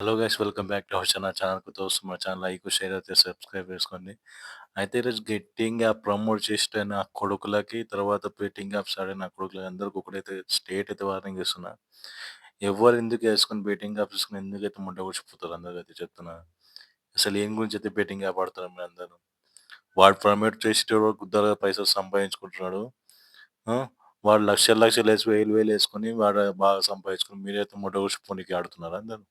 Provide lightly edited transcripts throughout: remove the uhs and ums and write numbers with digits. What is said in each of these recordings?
Hello guys, welcome back to our channel. ఛానల్‌కి తోస్తు మా channel like, share అయితే subscribe చేసుకోండి. అయితే ఈరోజు గట్టింగ్ యాప్ ప్రమోట్ చేసిన నా కొడుకులకి, తర్వాత బెట్టింగ్ యాప్స్ ఆడే నా కొడుకులకి అందరికి ఒకటైతే స్ట్రెయిట్ అయితే వార్నింగ్ ఇస్తున్నా. ఎవ్వరు ఎందుకు యేసుకొని బెట్టింగ్ యాప్స్ యేసుకొని ఎందుకైతే ముండ కొట్టిపోతారో అందరికైతే చెప్తున్నా. అసలు ఏం గురించి అయితే బెట్టింగ్ యాప్ ఆడుతున్నారు మీరందరూ? వాడు ప్రమోట్ చేసేటోడు గుద్దలుగా పైసలు సంపాదించుకుంటున్నాడు. ఆ! వాడు లక్షలు లక్షలు యేసి వేలు వేలు యేసుకొని వాడు బాగా సంపాదించుకొని మీరైతే ముండ కొట్టిపోనీకి ఆడుతున్నారా అందరూ?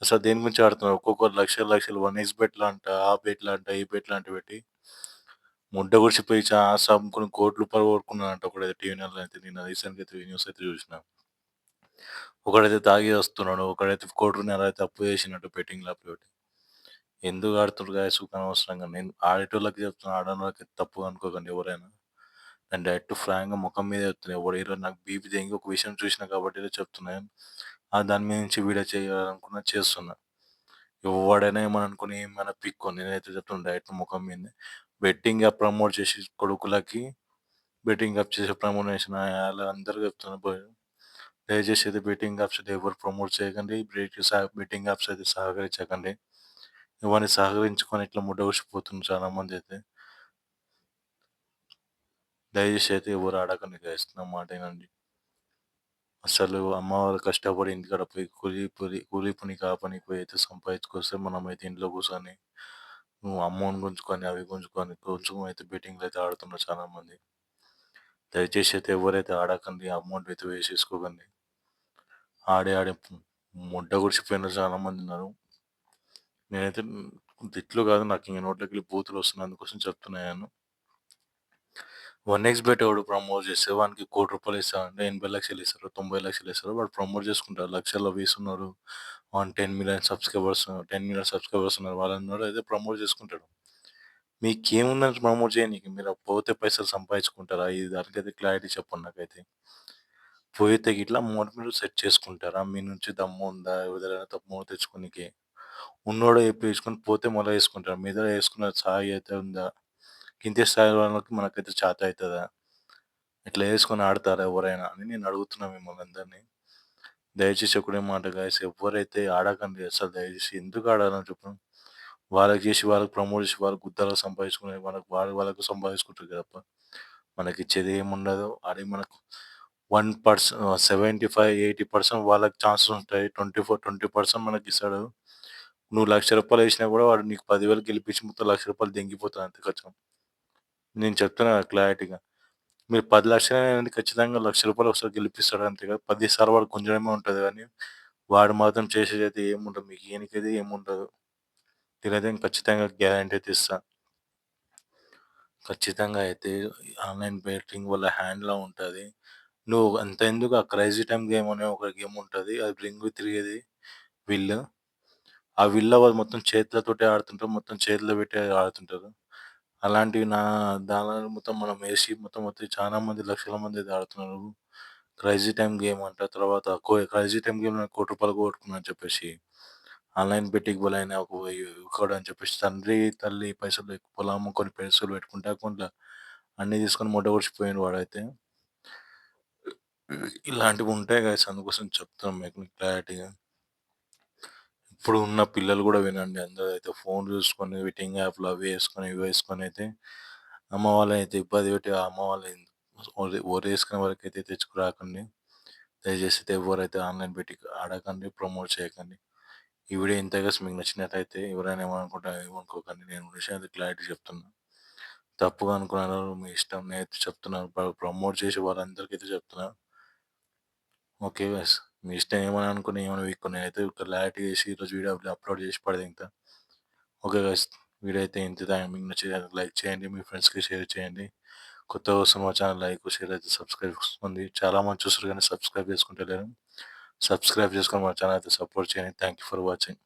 అసలు దేని గురించి ఆడుతున్నారు? ఒక్కొక్కరు లక్షలు లక్షలు 1x బెట్‌లంట, ఆ బెట్‌లంట, ఈ బెట్‌లంట పెట్టి ముడ్డ గుడిసిపోయి ఆశ అమ్ముకొని కోట్ల రూపాయలు కొట్టుకున్నాడంట ఒకడైతే టీవీ నైన్‌లో అయితే నిన్న రీసెంట్‌గా అయితే న్యూస్ అయితే చూసిన. ఒకడైతే తాగి వస్తున్నాడు. ఒకడైతే 1,50,00,000 అయితే అప్పు చేసిండంట బెట్టింగ్ యాప్ తోటి. ఎందుకు ఆడుతుర్రు గాయ్స్ అనవసరంగా. నేను ఆడేటోళ్ళకి చెప్తున్నా, ఆడనోళ్ళకి తప్పుగా అనుకోకండి ఎవరైనా. నేను డైరెక్ట్ ఫ్రాంక్‌గా మొఖం మీదే చెప్తున్నా. ఎవడు ఈరోజు నాకు బీపీ దెంగి ఒక విషయం చూసినా కాబట్టి చెప్తున్నా. దాని మీద నుంచి వీడియో చేయాలనుకున్నా చేస్తున్నా. ఎవడైనా ఏమని అనుకోని ఏమైనా పిక్కొని నేనైతే చెప్తున్నా డైరెక్ట్ మొఖం మీదనే. బెట్టింగ్ యాప్ ప్రమోట్ చేసి కొడుకులకి బెట్టింగ్ యాప్ చేసే ప్రమోషన్ ఆళ్ళందరికీ చెప్తున్నా దయచేసి అయితే బెట్టింగ్ యాప్స్ అయితే ఎవరు ప్రమోట్ చేయకండి. బెట్టింగ్ యాప్స్ అయితే సహకరించకండి. ఇవన్నీ సహకరించుకొని ఇట్లా ముడ్డగొడిచిపోతున్నారు చాలామందైతే. దయచేసి అయితే ఎవరు ఆడకండి గైస్, నా మాట ఇనండి. అసలు అమ్మ వాళ్ళు కష్టపడి ఇంటికాడ పోయి కూలి పనికి, ఆ పనికి పోయి అయితే సంపాదించుకొస్తే మనమైతే ఇంట్లో కూర్చొని నువ్వు అమ్మోని గుంజుకొని, అవి గుంజుకొని కొంచెం అయితే బెట్టింగ్‌లు అయితే ఆడుతున్నారు చాలామంది. దయచేసి అయితే ఎవరైతే ఆడకండి. అమౌంట్ అయితే వేస్ట్ చేసుకోకండి. ఆడి ముడ్డ గుడిసిపోయిన చాలామందున్నారు. నేనైతే తిట్లు కాదు, నాకింక నోట్లోకెళ్ళి బూతులొస్తున్నాయి. అందుకోసం చెప్తున్నా నేను. 1x బెట్ ఎవడు ప్రమోట్ చేస్తే వానికి రూ. 1,00,00,000 ఇస్తారంటే 80,00,000 ఇస్తారు, 90,00,000 ఇస్తారు. వాడు ప్రమోట్ చేసుకుంటాడు. లక్షల్లో వ్యూస్ ఉన్నారు. 10,000,000 సబ్స్క్రైబర్స్ ఉన్నారు. వాళ్ళందరూ అయితే ప్రమోట్ చేసుకుంటాడు. మీకేముందని ప్రమోట్ చేయనీకి? మీరు పోతే పైసలు సంపాదించుకుంటారా? ఇది దానికైతే క్లారిటీ చెప్పండి నాకైతే. పోయితే గిట్లా అమౌంట్ మీరు సెట్ చేసుకుంటారా? మీ నుంచి దమ్ము ఉందా? ఎవరైనా దమ్ము తెచ్చుకోనీకి? ఉన్నోడే ఏపిచ్చుకొని పోతే మళ్ళా యేసుకుంటారు. మీ దగ్గర యేసుకునే స్థాయి అయితే ఉందా? కింది స్థాయి వాళ్ళకి మనకైతే చేత అయితదా? ఇట్లా యేసుకొని ఆడతారా ఎవరైనా అని నేను అడుగుతున్నా మిమ్మల్ని అందరిని. దయచేసి ఒకటే మాట గైస్, ఎవ్వరైతే ఆడకండి అసలు దయచేసి. ఎందుకు ఆడాలని చెప్పండి. వాళ్ళకి చేసి, వాళ్ళకి ప్రమోట్ చేసి, వాళ్ళకి గుత్తగా సంపాదించుకునే వాళ్ళకు సంపాదించుకుంటారు తప్ప మనకిచ్చేది ఏముండదు. అది మనకు 75, 80% వాళ్ళకి ఛాన్సెస్ ఉంటాయి. 20% మనకిస్తాడు. నువ్వు రూ. 1,00,000 ఏసినా గూడా వాడు నీకు 10,000 గెలిపించి మొత్తం రూ. 1,00,000 దెంగిపోతాడు అంతే ఖతం. నేను చెప్తున్నా క్లారిటీగా. మీరు 10,00,000 అనేది ఖచ్చితంగా రూ. 1,00,000 ఒకసారి గెలిపిస్తాడు అంతే కదా! 10 సార్లు వాడు గుంజడమే ఉంటది గానీ, వాడు మాత్రం చేసేదైతే ఏముండదు. మీకు ఇయనీకైతే ఏముండదు. నేనైతే ఖచ్చితంగా గ్యారంటీ అయితే ఇస్తా. ఖచ్చితంగా అయితే ఆన్‌లైన్ బెట్టింగ్ వల్ల హ్యాండ్‌లో ఉంటది. నువ్వు అంతెందుకు, ఆ క్రేజీ టైమ్ గేమ్ అనే ఒక గేమ్ ఉంటది. అది రింగు తిరిగేది వీల్లు. ఆ వీల్‌లో వాళ్ళు మొత్తం చేతులతోటే ఆడుతుంటారు. మొత్తం చేతిలో పెట్టే ఆడుతుంటారు. అలాంటివి దానిలో మొత్తం మనం ఏసి మొత్తం చాలా మంది లక్షల మంది అయితే ఆడుతున్నారు. క్రేజీ టైమ్ గేమ్ అంట. తర్వాత క్రేజీ టైమ్ గేమ్‌లో రూ. 1,00,00,000 పోగొట్టుకున్నా అని చెప్పేసి ఆన్‌లైన్ బెట్టింగ్ బలైన ఒకడని చెప్పేసి తండ్రి, తల్లి పైసలు పొలం అమ్ముకొని పైసలు పెట్టుకుంటే అకౌంట్‌ల అన్నీ తీసుకొని మూట కూర్చిపోయిండు వాడైతే. ఇలాంటివి ఉంటాయి గైస్, అందుకోసం చెప్తున్నాం మీకు క్లారిటీగా. ఇప్పుడు ఉన్న పిల్లలు గూడా వినండి. అందరూ అయితే ఫోన్ చూసుకొని బెట్టింగ్ యాప్‌లు అవి యేసుకొని, ఇవి యేసుకొని అయితే అమ్మ వాళ్ళనైతే ఇబ్బంది పెట్టి, ఆ అమ్మ వాళ్ళని ఒరేసుకునే వరకైతే తెచ్చుకురాకండి. దయచేసి అయితే ఎవరైతే ఆన్‌లైన్ బెట్టింగ్ ఆడకండి, ప్రమోట్ చేయకండి. ఈ వీడియో ఇంతే గైస్, మీకు నచ్చినట్టయితే ఎవరైనా ఏమనుకుంటే ఏమనుకోకండి. నేను విషయం అయితే క్లారిటీ చెప్తున్నా. తప్పుగా అనుకున్నారు మీ ఇష్టం. నేనైతే చెప్తున్నాను. ప్రమోట్ చేసే వాళ్ళందరికైతే చెప్తున్నా. Okay guys. మీ ఇష్టం ఏమని అనుకోని, ఏమని వీక్కొని నేనైతే క్లారిటీ చేసి ఈరోజు వీడియో అప్‌లోడ్ చేసి పడేంత. Okay guys. వీడియో అయితే ఇంతే. మీకు నచ్చితే లైక్ చేయండి. మీ ఫ్రెండ్స్‌కి షేర్ చేయండి. కొత్తగా వస్తున్న మా ఛానల్ లైక్, షేర్ అయితే సబ్స్క్రైబ్ చేసుకోండి. చాలా మంది చూస్తారు కానీ సబ్స్క్రైబ్ చేసుకుంటలేరు. సబ్స్క్రైబ్ చేసుకొని మా ఛానల్ అయితే సపోర్ట్ చేయండి. Thank you for watching.